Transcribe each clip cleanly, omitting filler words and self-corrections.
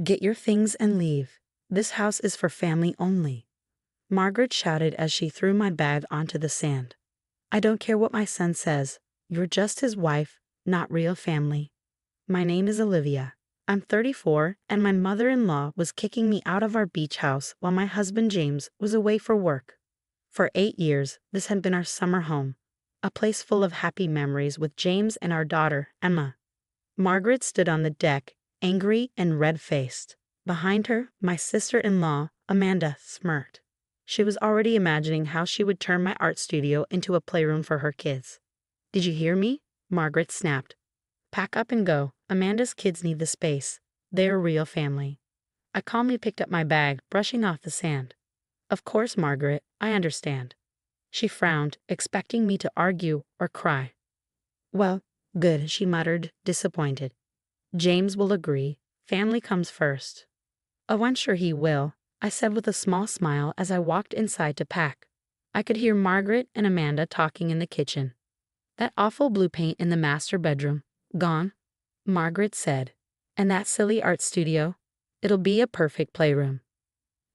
Get your things and leave. This house is for family only. Margaret shouted as she threw my bag onto the sand. I don't care what my son says. You're just his wife, not real family. My name is Olivia. I'm 34, and my mother-in-law was kicking me out of our beach house while my husband James was away for work. For 8 years, this had been our summer home, a place full of happy memories with James and our daughter, Emma. Margaret stood on the deck, angry and red-faced. Behind her, my sister-in-law, Amanda, smirked. She was already imagining how she would turn my art studio into a playroom for her kids. Did you hear me? Margaret snapped. Pack up and go. Amanda's kids need the space. They're a real family. I calmly picked up my bag, brushing off the sand. Of course, Margaret, I understand. She frowned, expecting me to argue or cry. Well, good, she muttered, disappointed. James will agree. Family comes first. Oh, I'm sure he will, I said with a small smile as I walked inside to pack. I could hear Margaret and Amanda talking in the kitchen. That awful blue paint in the master bedroom. Gone? Margaret said. And that silly art studio? It'll be a perfect playroom.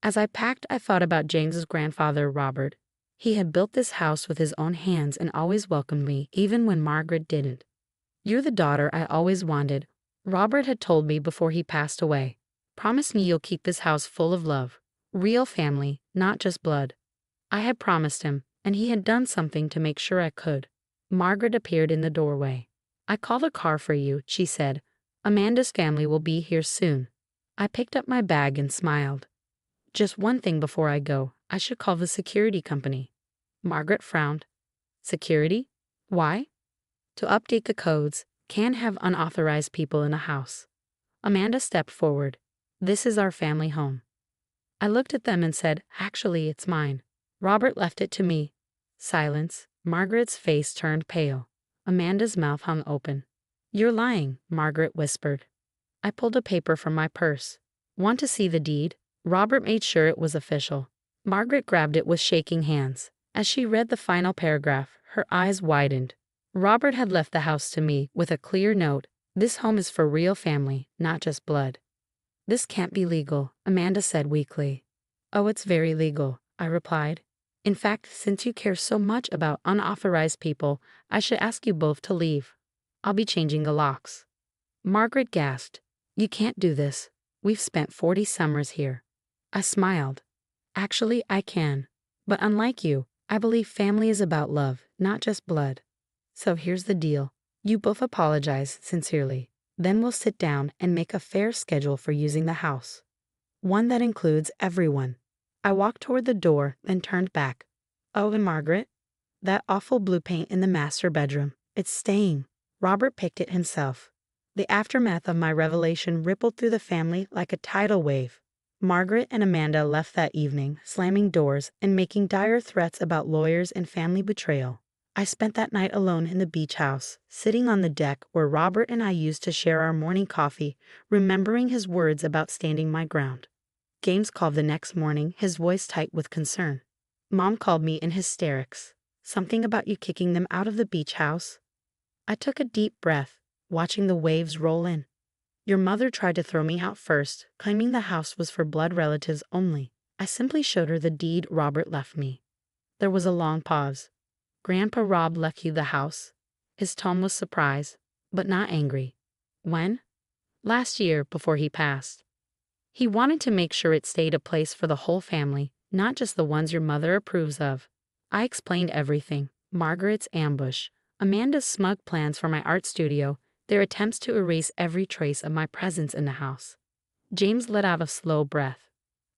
As I packed, I thought about James's grandfather, Robert. He had built this house with his own hands and always welcomed me, even when Margaret didn't. You're the daughter I always wanted, Robert had told me before he passed away. Promise me you'll keep this house full of love. Real family, not just blood. I had promised him, and he had done something to make sure I could. Margaret appeared in the doorway. I called a car for you, she said. Amanda's family will be here soon. I picked up my bag and smiled. Just one thing before I go. I should call the security company. Margaret frowned. Security? Why? To update the codes. Can't have unauthorized people in a house. Amanda stepped forward. This is our family home. I looked at them and said, actually, it's mine. Robert left it to me. Silence. Margaret's face turned pale. Amanda's mouth hung open. You're lying, Margaret whispered. I pulled a paper from my purse. Want to see the deed? Robert made sure it was official. Margaret grabbed it with shaking hands. As she read the final paragraph, her eyes widened. Robert had left the house to me with a clear note. This home is for real family, not just blood. This can't be legal, Amanda said weakly. Oh, it's very legal, I replied. In fact, since you care so much about unauthorized people, I should ask you both to leave. I'll be changing the locks. Margaret gasped. You can't do this. We've spent 40 summers here. I smiled. Actually, I can. But unlike you, I believe family is about love, not just blood. So here's the deal. You both apologize sincerely. Then we'll sit down and make a fair schedule for using the house. One that includes everyone. I walked toward the door, then turned back. Oh, and Margaret? That awful blue paint in the master bedroom. It's staying. Robert picked it himself. The aftermath of my revelation rippled through the family like a tidal wave. Margaret and Amanda left that evening, slamming doors and making dire threats about lawyers and family betrayal. I spent that night alone in the beach house, sitting on the deck where Robert and I used to share our morning coffee, remembering his words about standing my ground. James called the next morning, his voice tight with concern. Mom called me in hysterics. Something about you kicking them out of the beach house? I took a deep breath, watching the waves roll in. Your mother tried to throw me out first, claiming the house was for blood relatives only. I simply showed her the deed Robert left me. There was a long pause. Grandpa Rob left you the house? His tone was surprise, but not angry. When? Last year, before he passed. He wanted to make sure it stayed a place for the whole family, not just the ones your mother approves of. I explained everything. Margaret's ambush, Amanda's smug plans for my art studio, their attempts to erase every trace of my presence in the house. James let out a slow breath.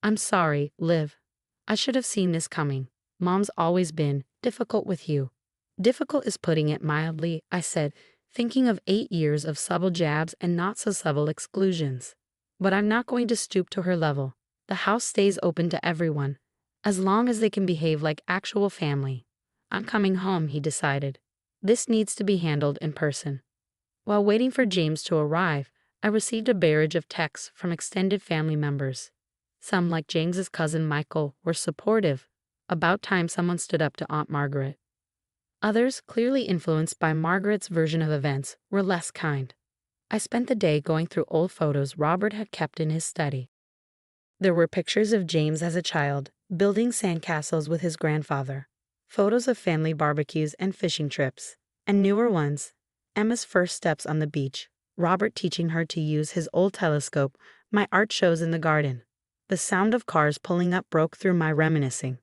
I'm sorry, Liv. I should have seen this coming. Mom's always been difficult with you. Difficult is putting it mildly, I said, thinking of 8 years of subtle jabs and not-so-subtle exclusions. But I'm not going to stoop to her level. The house stays open to everyone, as long as they can behave like actual family. I'm coming home, he decided. This needs to be handled in person. While waiting for James to arrive, I received a barrage of texts from extended family members. Some, like James's cousin Michael, were supportive. About time someone stood up to Aunt Margaret. Others, clearly influenced by Margaret's version of events, were less kind. I spent the day going through old photos Robert had kept in his study. There were pictures of James as a child, building sandcastles with his grandfather, photos of family barbecues and fishing trips, and newer ones, Emma's first steps on the beach, Robert teaching her to use his old telescope, my art shows in the garden. The sound of cars pulling up broke through my reminiscing.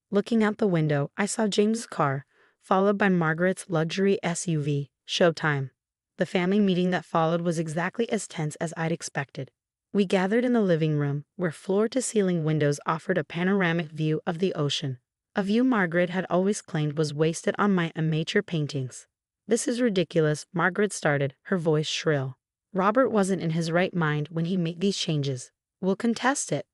Looking out the window, I saw James's car, followed by Margaret's luxury SUV, Showtime. The family meeting that followed was exactly as tense as I'd expected. We gathered in the living room, where floor-to-ceiling windows offered a panoramic view of the ocean, a view Margaret had always claimed was wasted on my amateur paintings. "This is ridiculous," Margaret started, her voice shrill. "Robert wasn't in his right mind when he made these changes. We'll contest it."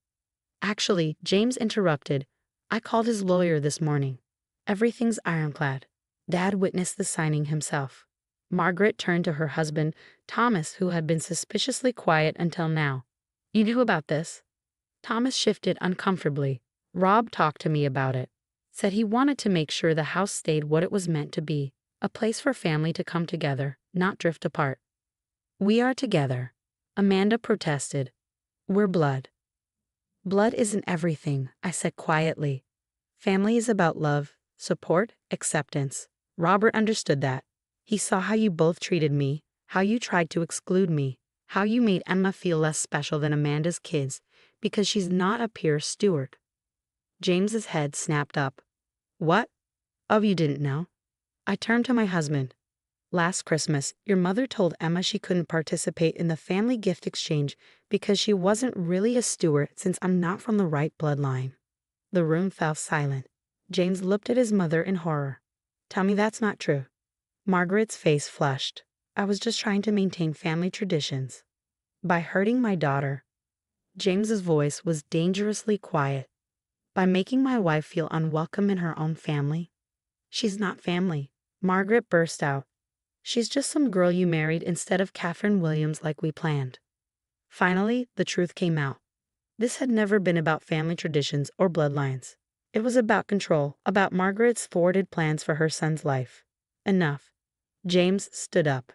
"Actually," James interrupted, "I called his lawyer this morning. Everything's ironclad. Dad witnessed the signing himself." Margaret turned to her husband, Thomas, who had been suspiciously quiet until now. "You knew about this?" Thomas shifted uncomfortably. "Rob talked to me about it. Said he wanted to make sure the house stayed what it was meant to be, a place for family to come together, not drift apart." "We are together," Amanda protested. "We're blood." "Blood isn't everything," I said quietly. "Family is about love, support, acceptance." Robert understood that. He saw how you both treated me, how you tried to exclude me, how you made Emma feel less special than Amanda's kids because she's not a peer steward. James's head snapped up. "What? Oh, you didn't know?" I turned to my husband. "Last Christmas, your mother told Emma she couldn't participate in the family gift exchange because she wasn't really a steward since I'm not from the right bloodline." The room fell silent. James looked at his mother in horror. "Tell me that's not true." Margaret's face flushed. "I was just trying to maintain family traditions." "By hurting my daughter." James's voice was dangerously quiet. "By making my wife feel unwelcome in her own family." "She's not family," Margaret burst out. "She's just some girl you married instead of Catherine Williams like we planned." Finally, the truth came out. This had never been about family traditions or bloodlines. It was about control, about Margaret's thwarted plans for her son's life. Enough. James stood up.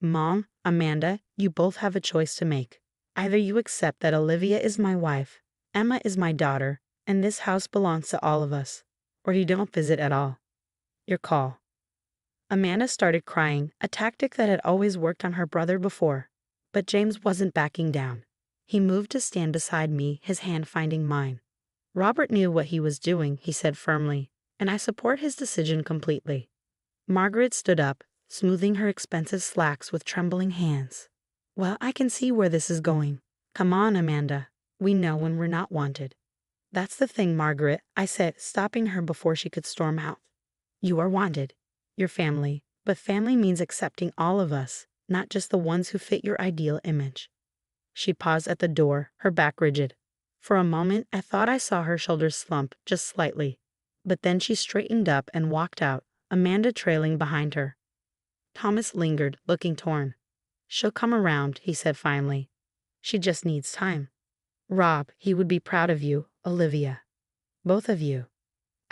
"Mom, Amanda, you both have a choice to make. Either you accept that Olivia is my wife, Emma is my daughter, and this house belongs to all of us, or you don't visit at all. Your call." Amanda started crying, a tactic that had always worked on her brother before. But James wasn't backing down. He moved to stand beside me, his hand finding mine. "Robert knew what he was doing," he said firmly, "and I support his decision completely." Margaret stood up, smoothing her expensive slacks with trembling hands. "Well, I can see where this is going. Come on, Amanda. We know when we're not wanted." "That's the thing, Margaret," I said, stopping her before she could storm out. "You are wanted. Your family. But family means accepting all of us, not just the ones who fit your ideal image." She paused at the door, her back rigid. For a moment, I thought I saw her shoulders slump, just slightly. But then she straightened up and walked out, Amanda trailing behind her. Thomas lingered, looking torn. "She'll come around," he said finally. "She just needs time." "Rob, he would be proud of you, Olivia. Both of you."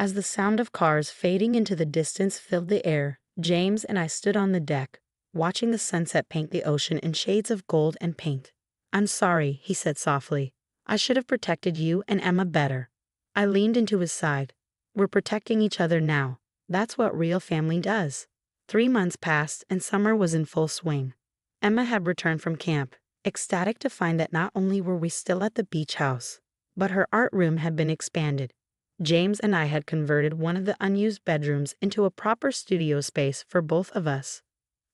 As the sound of cars fading into the distance filled the air, James and I stood on the deck, watching the sunset paint the ocean in shades of gold and pink. "I'm sorry," he said softly. "I should have protected you and Emma better." I leaned into his side. "We're protecting each other now. That's what real family does." 3 months passed, and summer was in full swing. Emma had returned from camp, ecstatic to find that not only were we still at the beach house, but her art room had been expanded. James and I had converted one of the unused bedrooms into a proper studio space for both of us,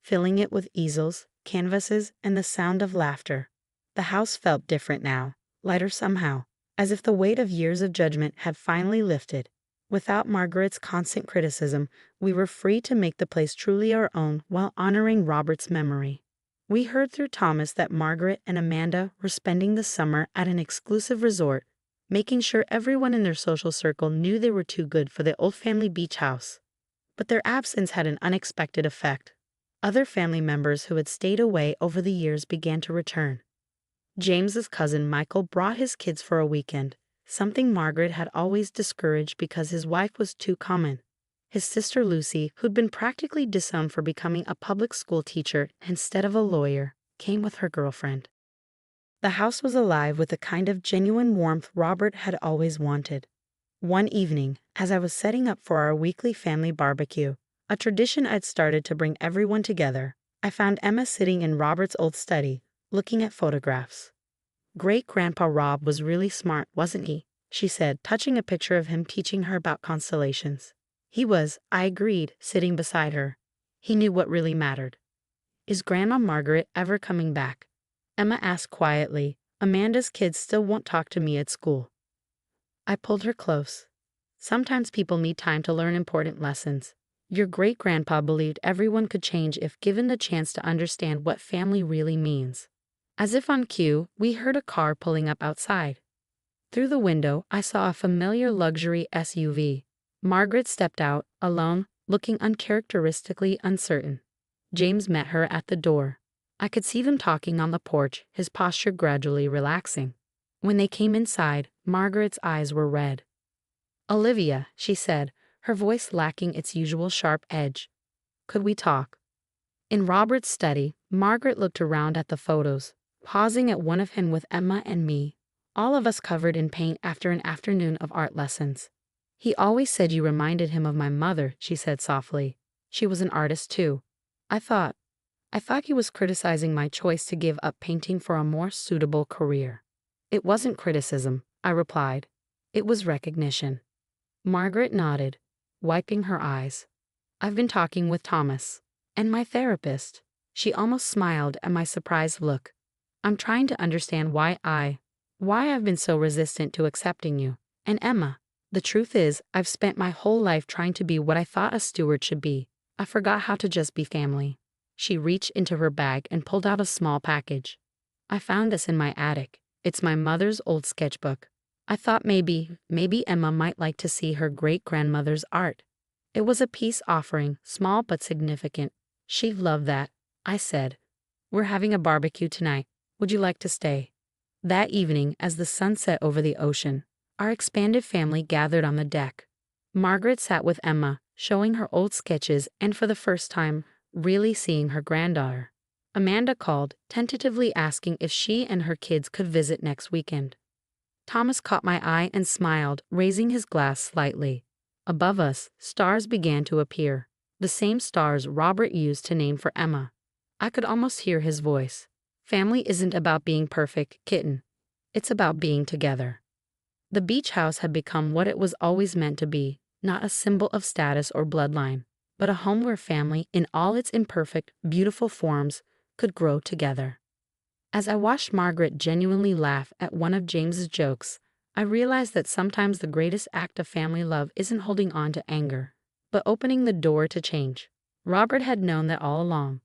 filling it with easels, canvases, and the sound of laughter. The house felt different now, lighter somehow, as if the weight of years of judgment had finally lifted. Without Margaret's constant criticism, we were free to make the place truly our own while honoring Robert's memory. We heard through Thomas that Margaret and Amanda were spending the summer at an exclusive resort, making sure everyone in their social circle knew they were too good for the old family beach house. But their absence had an unexpected effect. Other family members who had stayed away over the years began to return. James's cousin Michael brought his kids for a weekend, something Margaret had always discouraged because his wife was too common. His sister Lucy, who'd been practically disowned for becoming a public school teacher instead of a lawyer, came with her girlfriend. The house was alive with the kind of genuine warmth Robert had always wanted. One evening, as I was setting up for our weekly family barbecue, a tradition I'd started to bring everyone together, I found Emma sitting in Robert's old study, looking at photographs. "Great-Grandpa Rob was really smart, wasn't he?" she said, touching a picture of him teaching her about constellations. "He was," I agreed, sitting beside her. "He knew what really mattered." "Is Grandma Margaret ever coming back?" Emma asked quietly. "Amanda's kids still won't talk to me at school." I pulled her close. "Sometimes people need time to learn important lessons. Your great-grandpa believed everyone could change if given the chance to understand what family really means." As if on cue, we heard a car pulling up outside. Through the window, I saw a familiar luxury SUV. Margaret stepped out, alone, looking uncharacteristically uncertain. James met her at the door. I could see them talking on the porch, his posture gradually relaxing. When they came inside, Margaret's eyes were red. "Olivia," she said, her voice lacking its usual sharp edge. "Could we talk?" In Robert's study, Margaret looked around at the photos, pausing at one of him with Emma and me, all of us covered in paint after an afternoon of art lessons. "He always said you reminded him of my mother," she said softly. "She was an artist too." I thought he was criticizing my choice to give up painting for a more suitable career. "It wasn't criticism," I replied. "It was recognition." Margaret nodded, wiping her eyes. "I've been talking with Thomas. And my therapist." She almost smiled at my surprised look. "I'm trying to understand why I've been so resistant to accepting you. And Emma, the truth is, I've spent my whole life trying to be what I thought a steward should be. I forgot how to just be family." She reached into her bag and pulled out a small package. "I found this in my attic. It's my mother's old sketchbook. I thought maybe Emma might like to see her great-grandmother's art." It was a peace offering, small but significant. "She'd love that," I said. "We're having a barbecue tonight. Would you like to stay?" That evening, as the sun set over the ocean, our expanded family gathered on the deck. Margaret sat with Emma, showing her old sketches and for the first time, really seeing her granddaughter. Amanda called, tentatively asking if she and her kids could visit next weekend. Thomas caught my eye and smiled, raising his glass slightly. Above us, stars began to appear, the same stars Robert used to name for Emma. I could almost hear his voice. "Family isn't about being perfect, kitten. It's about being together." The beach house had become what it was always meant to be, not a symbol of status or bloodline, but a home where family, in all its imperfect, beautiful forms, could grow together. As I watched Margaret genuinely laugh at one of James's jokes, I realized that sometimes the greatest act of family love isn't holding on to anger, but opening the door to change. Robert had known that all along.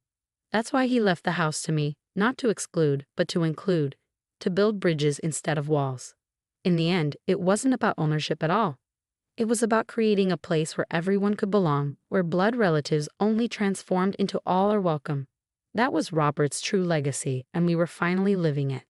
That's why he left the house to me, not to exclude, but to include, to build bridges instead of walls. In the end, it wasn't about ownership at all. It was about creating a place where everyone could belong, where blood relatives only transformed into all are welcome. That was Robert's true legacy, and we were finally living it.